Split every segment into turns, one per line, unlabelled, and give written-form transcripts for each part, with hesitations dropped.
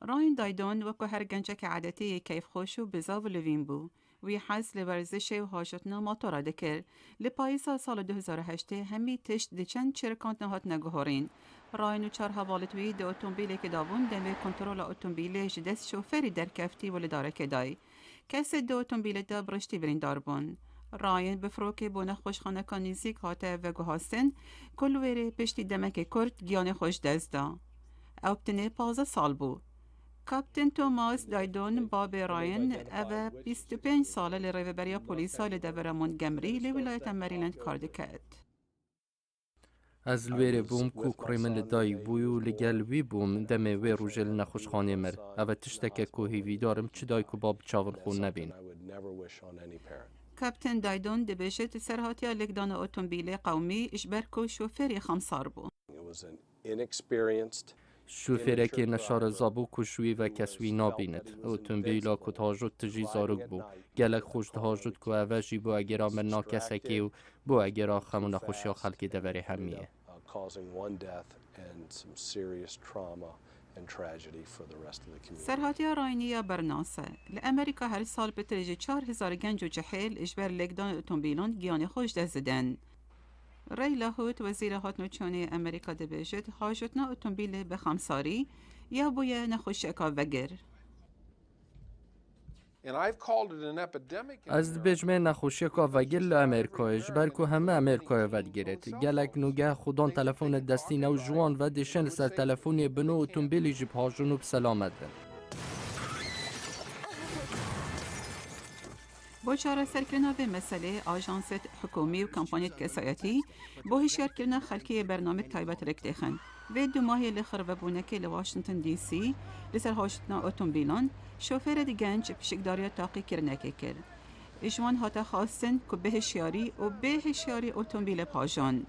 راین دایدون وکو هر گنجک عادتی کیف خوش و بزاو لوین بو. وی حس لورزش و هاشتنا ماتورا دکر. لپایسا سال 2008 همی تشت دچن چرکانت نهات نگهارین. راین و چار حوالتوی ده اتومبیل که دابون دمه کنترول اتومبیلش دست شوفری در کفتی ولی داره که دای. کسی ده اتومبیل دا برشتی برین داربون. راین بفروکه بونه خوشخانه کانیزیک هاته و گوهاستن کل ویره پشتی دمک کرد گیان خوش دست دا. او بتنه 15 سال بو. کاپتن توماس دایدون باب راین او 25 ساله لریوبریا پولیسا لدور مونتگمری لولایت مریلند کار دکد.
از لویر بوم کو کریمن لدای بویو لگل وی بوم دمه وی روژل نخوش خانه مر او تشتکه کو هیوی دارم چدای کو باب چاول خون نبین.
کاپتن دایدون دبشت سرهاتیا لگدان اتومبیل قومی اشبرکو شوفری خمسار بو.
شوفره که نشار زابو کشوی و کسوی نابیند. اتومبیلا که تاجد تجی زارگ بو. گلک خوش تاجد که اوشی بو اگرا من ناکسکی و بو اگرا خمون خوشی خلکی دوری همیه.
سرهاتیا راینیا برناسه. لامریکا هر سال بترجی 4000 گنج و جحیل اجبر لگدان اتومبیلان گیان خوش دزدن. ری لاهوت وزیر هاتنو چونه امریکا دبیجد حاجتنا اتومبیل به خمساری یا بویا نخوش اکا وگر.
از بجمه نخوشی که وگل امریکایش برکو همه امریکای ود گیرد. گلک نوگه خودان تلفون دستی نو جوان و دشن سر تلفونی بنو اتومبیلی جب هاجنو بسلامت بن.
با چاره سرکرنا به مسئله آژانس حکومی و کمپانیت کسایتی با هشیار کرنا خلکی برنامه تایبت رکتخن و 2 ماهی لخربه بونکه لواشنطن دی سی لسر هاشتنا اتومبیلان شوفر دی گنج پشکداری تاقی کرنکه کرد. اجوان هاتا خواستن که به هشیاری و به هشیاری اتومبیل پاجان.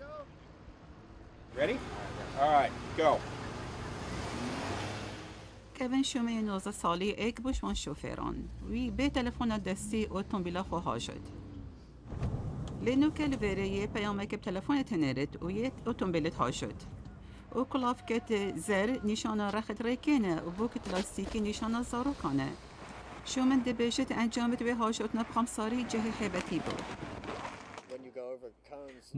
Ready? All right, go.
کوین شومه 19 سالی ایک بوشوان شوفران وی به تلفن دستی اتومبیلا خواه شد. لینو کل ویره پیامک تلفن تنرد و یه اتومبیلت ها شد. او کلاف کت زر نشان رخت ریکنه و بوکت لاستیکی نشان زارو کنه. شومن دبیشت انجامت و هاشت نبخمساری جه حیبتی بود.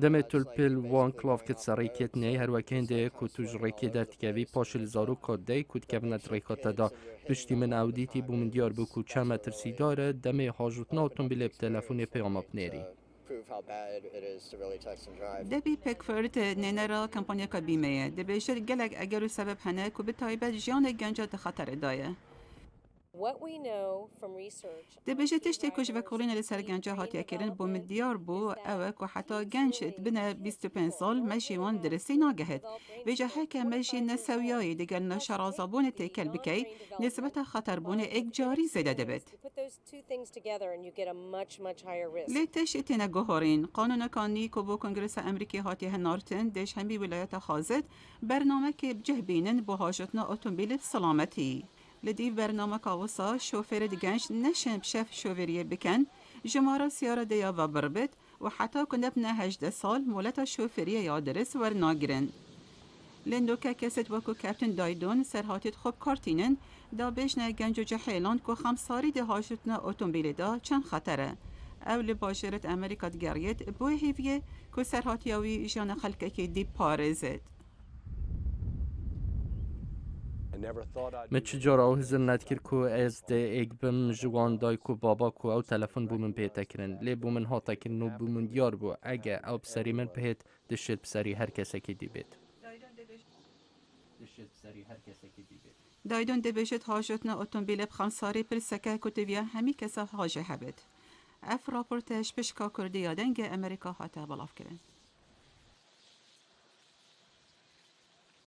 دم تلپل وان کلاف کت سریکت نی هر وکنده کتوج ریکی در تکوی پاشل زارو کده کت کبنت ریکات دا پشتی من اودیتی بو من دیار بو کو چند متر سی داره دم هاجتنا اتومبیل تلفن پیام بنری.
دبی پیکفورد نینرا کمپانیا کا بیمه دبیشت گلگ اگر سبب هنه که به تایبت جان گنجات خطر دایه. دبیجه تشتی کش و کلین لسر گنجه هاتیا کرن بو مدیار بو اوه که حتی گنجت بنا 25 سال مشیوان درستی ناگهد و جاها که مشی نسویایی دیگر نشرازابون تیکل بکی نسبت خطر بون ایک جاری زیده دبید. لی تشتی نگوهارین قانون کانی که بو کنگرس امریکی هاتیا هنارتن دیش همی ولایت خازد برنامه که بجه بینن بو هاجتنا اتومبیل سلامتی. لدی برنامه کاوسا شوفر دیگنش نشن بشف شوفریه بکن جمارا سیاره دیا و بربت و حتی کنب نه 18 سال مولتا شوفریه یا درس ور ناگرن. لندو که کست وکو کپتن دایدون سرهاتیت خوب کارتینن دا بیش نه گنج و جحیلان که خمساری ده هاشتنا اتومبیل دا چند خطره. او لباشرت امریکا دگریت بوی هیویه که سرهاتیاوی جان خلقه که دی پارزد.
من چجور او هزر ندکر کو از ده ایک بم جوان دای کو بابا کو او تلفن بو من پیتا کرن لی بو من هاتا کرن بو من دیار بو اگه او بسری من پیت دشت بسری هر کسی که دی بید.
دایدون دبیجت هاجتنا اتومبیل بخمساری پر سکه کتویا همی کسا هاجه هبید. اف راپورتش پشکا کردی یادنگ امریکا هاتا بلاف کرن.